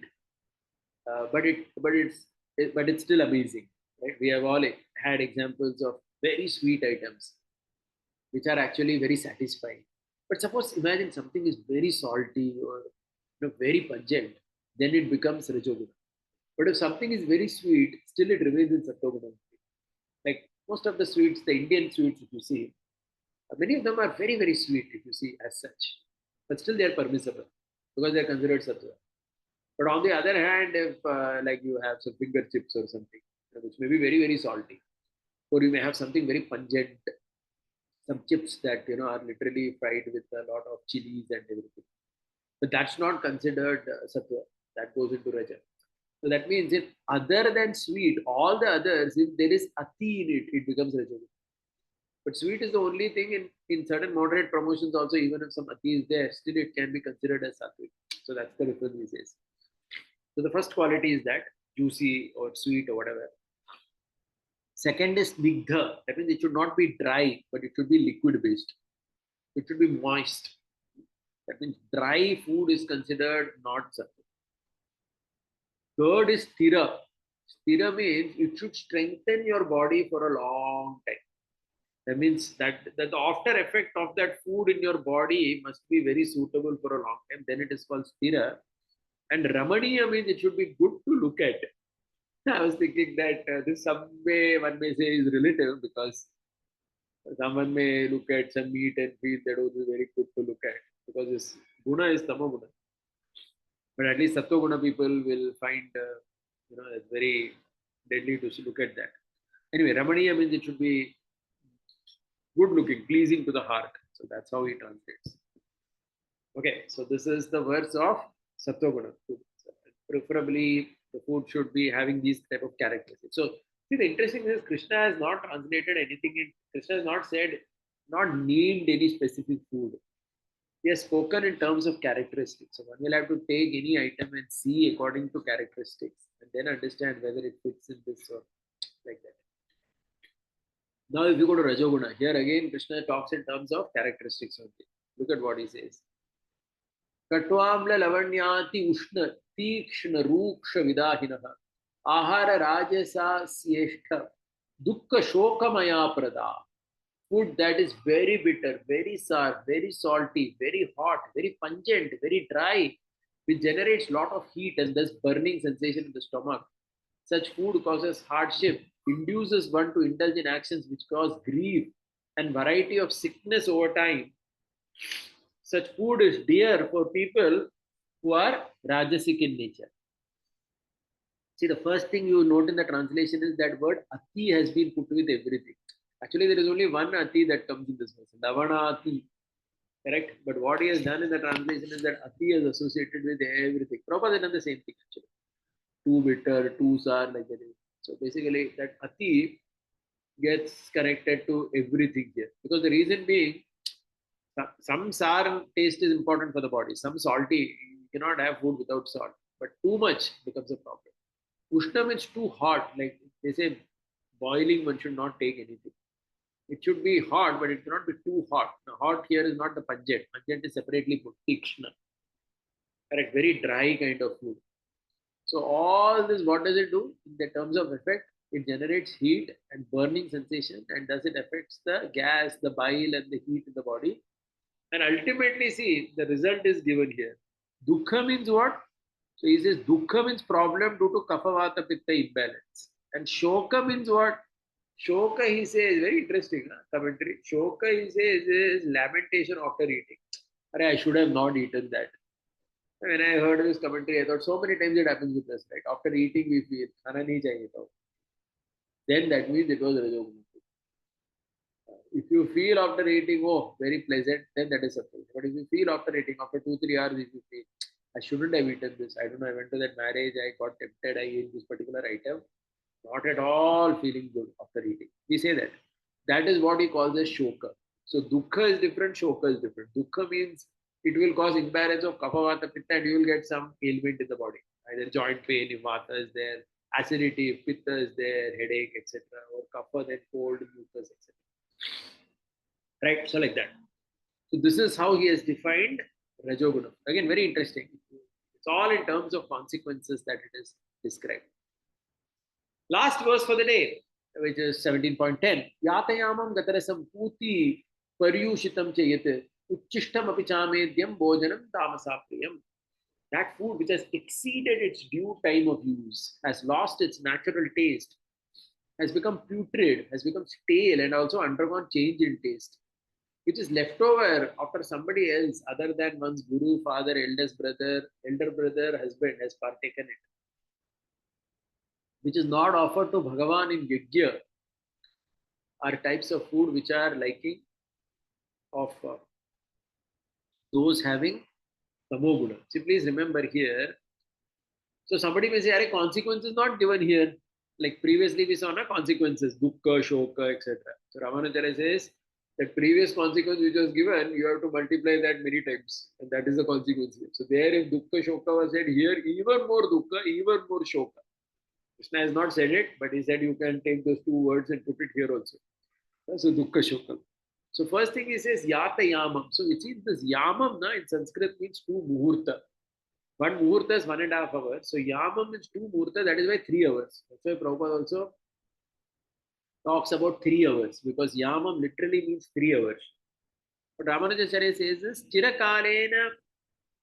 but it's still amazing, right? We have all had examples of very sweet items which are actually very satisfying. But suppose imagine something is very salty or very pungent, then it becomes rajoguna. But if something is very sweet, still it remains in sattoguna. Like most of the sweets, the Indian sweets, if you see, many of them are very, very sweet, if you see as such. But still they are permissible because they are considered sattva. But on the other hand, if like you have some finger chips or something, which may be very, very salty, or you may have something very pungent, some chips that are literally fried with a lot of chilies and everything. But that's not considered sattva. That goes into raja. So that means if other than sweet, all the others, if there is ati in it, it becomes rajoguna. But sweet is the only thing in certain moderate promotions also, even if some ati is there, still it can be considered as sattvic. So that's the difference he says. So the first quality is that juicy or sweet or whatever. Second is snigdha. That means it should not be dry, but it should be liquid based. It should be moist. That means dry food is considered not sattvic. Third is sthira. Sthira means it should strengthen your body for a long time. That means that the after effect of that food in your body must be very suitable for a long time. Then it is called sthira. And ramaniya means it should be good to look at. I was thinking that this some way one may say is relative because someone may look at some meat and feel that would be very good to look at because this guna is tamoguna. But at least sattva people will find it's very deadly to look at that. Anyway, ramaniya means it should be good looking, pleasing to the heart. So that's how he translates. Okay, so this is the verse of sattva. Preferably, the food should be having these type of characteristics. So, see, the interesting thing is Krishna has not translated anything. Krishna has not said, not named any specific food. He has spoken in terms of characteristics. So, one will have to take any item and see according to characteristics and then understand whether it fits in this or like that. Now, if you go to Rajoguna, here again, Krishna talks in terms of characteristics only. Look at what he says. Katwamla lavanyati ushna तीक्ष्ण रूक्ष विदाहिनः आहार राजसा स्येष्ठ दुःख शोकमया प्रदा. Food that is very bitter, very sour, very salty, very hot, very pungent, very dry, which generates lot of heat and thus burning sensation in the stomach. Such food causes hardship, induces one to indulge in actions which cause grief and variety of sickness over time. Such food is dear for people who are rajasic in nature. See, the first thing you note in the translation is that word ati has been put with everything. Actually, there is only one ati that comes in this verse, Lavana ati. Correct? But what he has done in the translation is that ati is associated with everything. Prabhupada has done the same thing actually. Too bitter, too sour, like that. So basically, that ati gets connected to everything here. Because the reason being, some sour taste is important for the body. Some salty, you cannot have food without salt. But too much becomes a problem. Ushna means too hot. Like they say, boiling one should not take anything. It should be hot, but it cannot be too hot. Now, hot here is not the pungent. Pungent is separately put. Tikshna. Correct. Very dry kind of food. So all this, what does it do? In the terms of effect, it generates heat and burning sensation, and thus it affects the gas, the bile, and the heat in the body. And ultimately, see, the result is given here. Dukkha means what? So he says dukkha means problem due to kapha vata pitta imbalance. And shoka means what? Shoka, he says, very interesting commentary. Shoka, he says, is lamentation after eating. I should have not eaten that. When I heard this commentary, I thought so many times it happens with us, right? After eating, we feel, khana nahi chahiye tha. Then that means it was Rajoguna. If you feel after eating, oh, very pleasant, then that is something. But if you feel after eating, after 2-3 hours, if you feel, I shouldn't have eaten this. I don't know, I went to that marriage, I got tempted, I ate this particular item. Not at all feeling good after eating. We say that. That is what he calls as shoka. So dukkha is different, shoka is different. Dukkha means it will cause imbalance of kapha, vata, pitta, and you will get some ailment in the body. Either joint pain if vata is there, acidity if pitta is there, headache, etc. Or kapha, then cold, mucus, etc. Right? So like that. So this is how he has defined Rajoguna. Again, very interesting. It's all in terms of consequences that it is described. Last verse for the day, which is 17.10. Yatayamam gatarasam puti paryushitam chayat uchishtam apichamedyam bhojanam tamasapriyam. That food which has exceeded its due time of use, has lost its natural taste, has become putrid, has become stale, and also undergone change in taste, which is left over after somebody else other than one's guru, father, eldest brother, elder brother, husband has partaken it, which is not offered to Bhagavan in Yajna, are types of food which are liking of those having Tamoguna. See, please remember here. So somebody may say, "Are consequences not given here?" Like previously we saw na consequences, dukkha, shoka, etc. So Ramanujara says that previous consequence which was given, you have to multiply that many times, and that is the consequence here. So there, if dukkha, shoka was said here, even more dukkha, even more shoka. Krishna has not said it, but he said you can take those two words and put it here also. So dukkha, shoka. So first thing he says yata yamam. So it seems this yamam na in Sanskrit means two muhurta. One muhurta is 1.5 hours. So yamam means two muhurta, that is why 3 hours. That's why Prabhupada also talks about 3 hours, because yamam literally means 3 hours. But Ramanujacharya says this chirakalena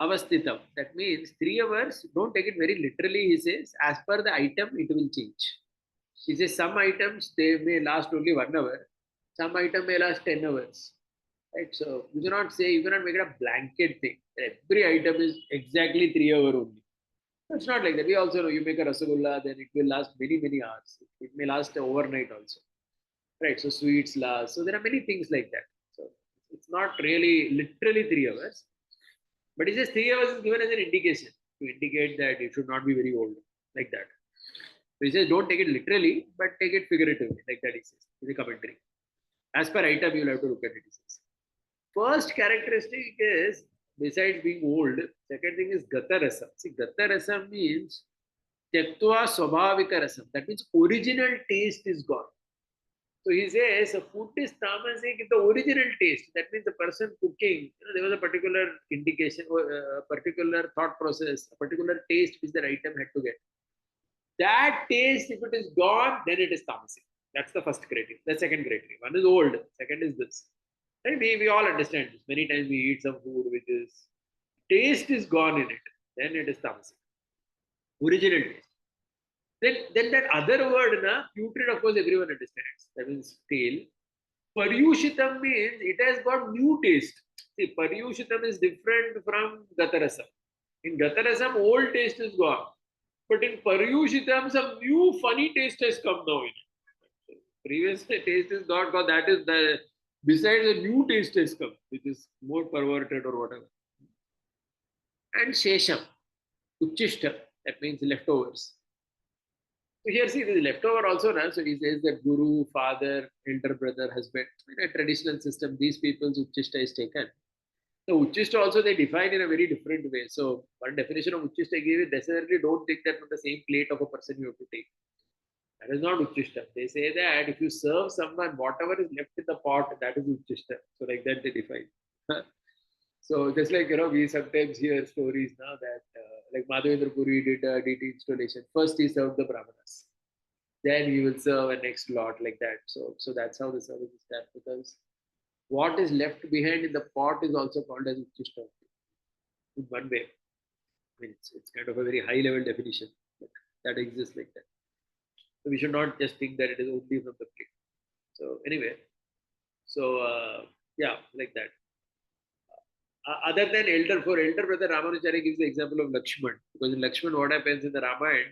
avastitam. That means 3 hours, don't take it very literally, he says, as per the item it will change. He says some items they may last only 1 hour, some item may last 10 hours. Right? So you cannot say, you cannot make it a blanket thing. Every item is exactly 3 hours only. It's not like that. We also know you make a rasagulla, then it will last many, many hours. It may last overnight also. Right? So sweets last. So there are many things like that. So it's not really literally 3 hours. But it says 3 hours is given as an indication to indicate that it should not be very old. Like that. So he says don't take it literally, but take it figuratively. Like that he says. In the commentary. As per item, you'll have to look at it. He says. First characteristic is, besides being old, second thing is gata rasam. See, gata rasam means tyaktva swabhavika rasam. That means original taste is gone. So he says a food is tamasic if the original taste. That means the person cooking, there was a particular indication, a particular thought process, a particular taste which the item had to get. That taste, if it is gone, then it is tamasic. That's the first criteria. The second criteria. One is old, second is this. And we all understand this. Many times we eat some food which is taste is gone in it, then it is tamasic. Original taste. Then that other word, na, putrid, of course, everyone understands. That means stale. Paryushitam means it has got new taste. See, Paryushitam is different from Gatarasam. In Gatarasam, old taste is gone. But in Paryushitam, some new funny taste has come now in it. Previous taste is not gone. That is the besides a new taste has come, which is more perverted or whatever. And Shesham, Uchishta, that means leftovers. So here, see, this leftover also now. So he says that guru, father, elder brother, husband. In a traditional system, these people's Uchishta is taken. So Uchishta also they define in a very different way. So one definition of Uchishta I gave is necessarily don't take that from the same plate of a person you have to take. That is not Uchishta. They say that if you serve someone, whatever is left in the pot, that is Uchishta. So like that they define. So just like, we sometimes hear stories now that like Madhavendra Puri did a DT installation. First he served the Brahmanas. Then he will serve a next lot like that. So that's how the service is done, because what is left behind in the pot is also called as Uchishta in one way. I mean, it's kind of a very high level definition, but that exists like that. So we should not just think that it is only from the plate. So anyway, yeah, like that. Other than for elder brother, Ramanujacharya gives the example of Lakshman. Because in Lakshman, what happens in the Ramayana,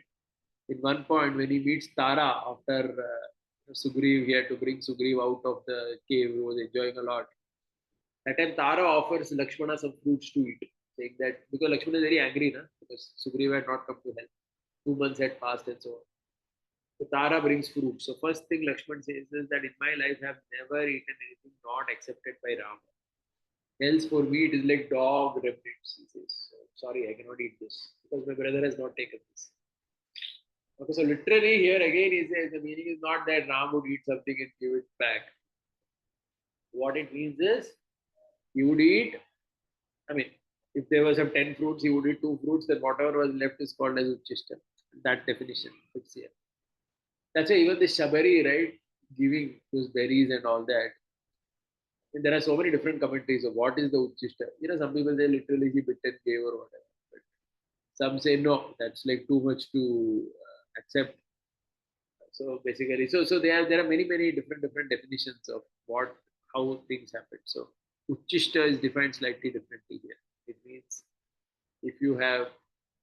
in one point when he meets Tara after Sugriv, he had to bring Sugriv out of the cave, he was enjoying a lot. That time Tara offers Lakshmana some fruits to eat, saying that because Lakshmana is very angry, because Sugriv had not come to help. 2 months had passed and so on. So Tara brings fruit. So first thing Lakshman says is that in my life I have never eaten anything not accepted by Rama. Else for me it is like dog remnants. He says, sorry, I cannot eat this because my brother has not taken this. Okay, so literally here again he says the meaning is not that Ram would eat something and give it back. What it means is he would eat, I mean, if there were some 10 fruits, he would eat 2 fruits, then whatever was left is called as Uchishta. That definition fits here. That's why even the Shabari, right, giving those berries and all that. And there are so many different commentaries of what is the Uchishta. Some people say literally he bit and gave or whatever. But some say no, that's like too much to accept. So basically, so there are many different definitions of what how things happen. So Uchishta is defined slightly differently here. It means if you have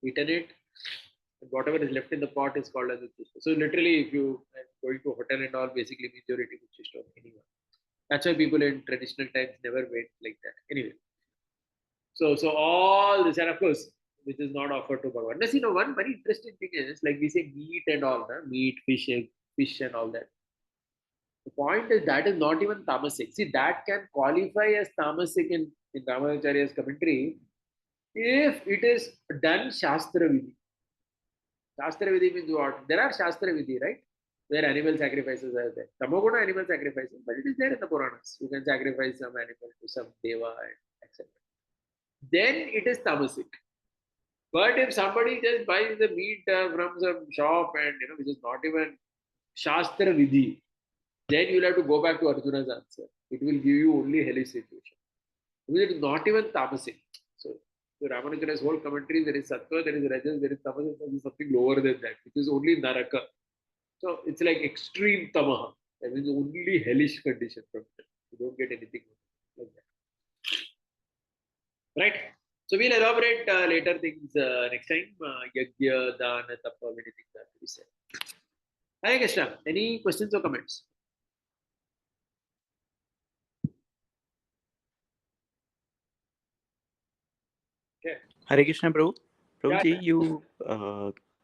eaten it, whatever is left in the pot is called as Uchishta. So literally, if you are going to a hotel and all, basically means you're eating Uchishta of anyone. That's why people in traditional times never went like that. Anyway, so all this, and of course, which is not offered to Bhagavan. Now, one very interesting thing is like we say meat and all, meat, fish, egg, fish, and all that. The point is that is not even tamasic. See, that can qualify as tamasic in Ramanacharya's commentary if it is done Shastra Vidhi. Shastra Vidhi means what? There are Shastra Vidhi, right? Where animal sacrifices are there. Tamoguna animal sacrifices, but it is there in the Puranas. You can sacrifice some animal to some deva, etc. Then it is tamasic. But if somebody just buys the meat from some shop and which is not even Shastra Vidhi, then you'll have to go back to Arjuna's answer. It will give you only hellish situation. Because it is not even tamasic. So Ramanujana's whole commentary, there is sattva, there is rajas, there is tamas, there is something lower than that, which is only naraka. So it's like extreme tamaha. That means only hellish condition from it. You don't get anything like that. Right? So we'll elaborate later things next time. Yajna, dana, tapa, many things are to be said. Hare Krishna. Any questions or comments? Okay. Hare Krishna, Prabhu. Prabhuji, Yeah. you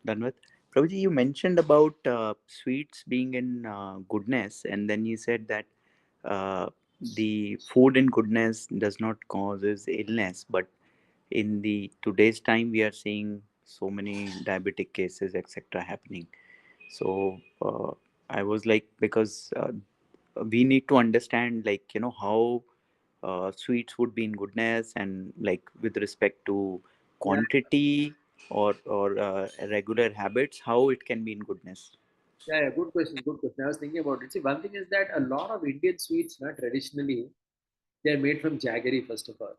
done with? Prabhuji, you mentioned about sweets being in goodness, and then you said that the food in goodness does not causes illness, but in the today's time we are seeing so many diabetic cases, etc., happening. So I was like, because we need to understand, like, how sweets would be in goodness, and like with respect to Yeah. quantity or regular habits, how it can be in goodness. Yeah, good question. Good question. I was thinking about it. See, one thing is that a lot of Indian sweets, traditionally, they are made from jaggery, first of all.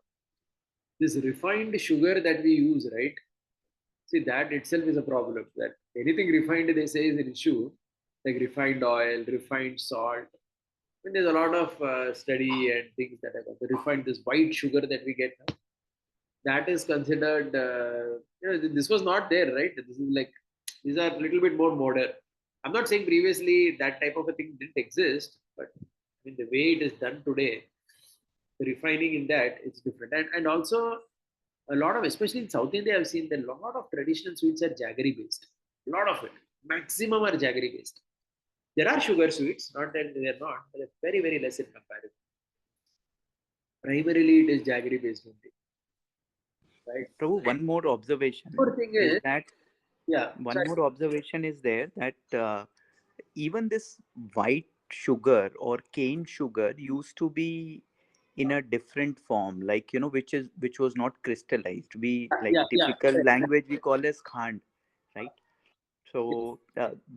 This refined sugar that we use, right? See, that itself is a problem. That anything refined, they say, is an issue, like refined oil, refined salt. And there's a lot of study and things that are refined. This white sugar that we get now, that is considered. This was not there, right? This is like these are a little bit more modern. I'm not saying previously that type of a thing didn't exist, but I mean the way it is done today, the refining in that it's different. And also a lot of, especially in South India, I've seen that a lot of traditional sweets are jaggery based. A lot of it, maximum are jaggery based. There are sugar sweets, not that they're not, but they're very less in comparison. Primarily, it is jaggery based only, right? Prabhu, one more observation Good thing is is, that yeah, one sorry. more observation is there that even this white sugar or cane sugar used to be in a different form, like, which was not crystallized. We, like, Yeah, typical correct. language we call as khand, right? So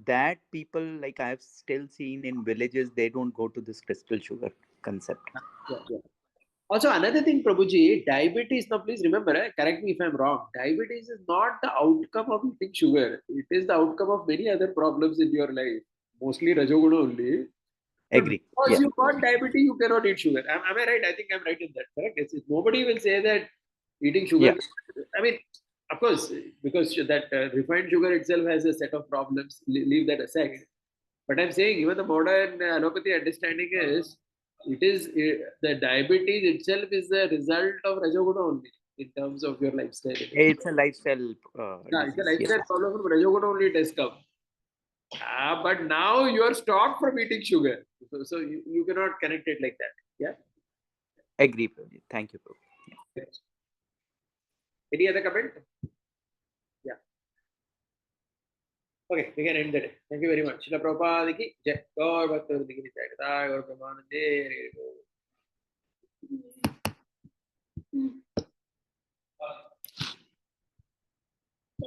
that people, like, I have still seen in villages, they don't go to this crystal sugar concept. Yeah. Also, another thing, Prabhuji, diabetes. Now, please remember, correct me if I'm wrong. Diabetes is not the outcome of eating sugar. It is the outcome of many other problems in your life, mostly Rajoguna only. But Agree. because Yeah. you got diabetes, you cannot eat sugar. Am I right? I think I'm right in that. Correct? Nobody will say that eating sugar. Yeah. I mean, of course, because that refined sugar itself has a set of problems. Leave that aside. But I'm saying even the modern allopathy understanding is it is the diabetes itself is the result of Rajoguna only in terms of your lifestyle. It's a lifestyle Yeah, it's a disease. Yes. lifestyle problem from Rajoguna only it has come. But now you are stopped from eating sugar. So you cannot connect it like that. Yeah. Agree, Prabhuji. Thank you, Prabhuji. Any other comment? Yeah. Okay, we can end the day. Thank you very much. Shila Prabhupada ki jai. Gaur Bhakta Vrinda ki jai. Gaur Premanande.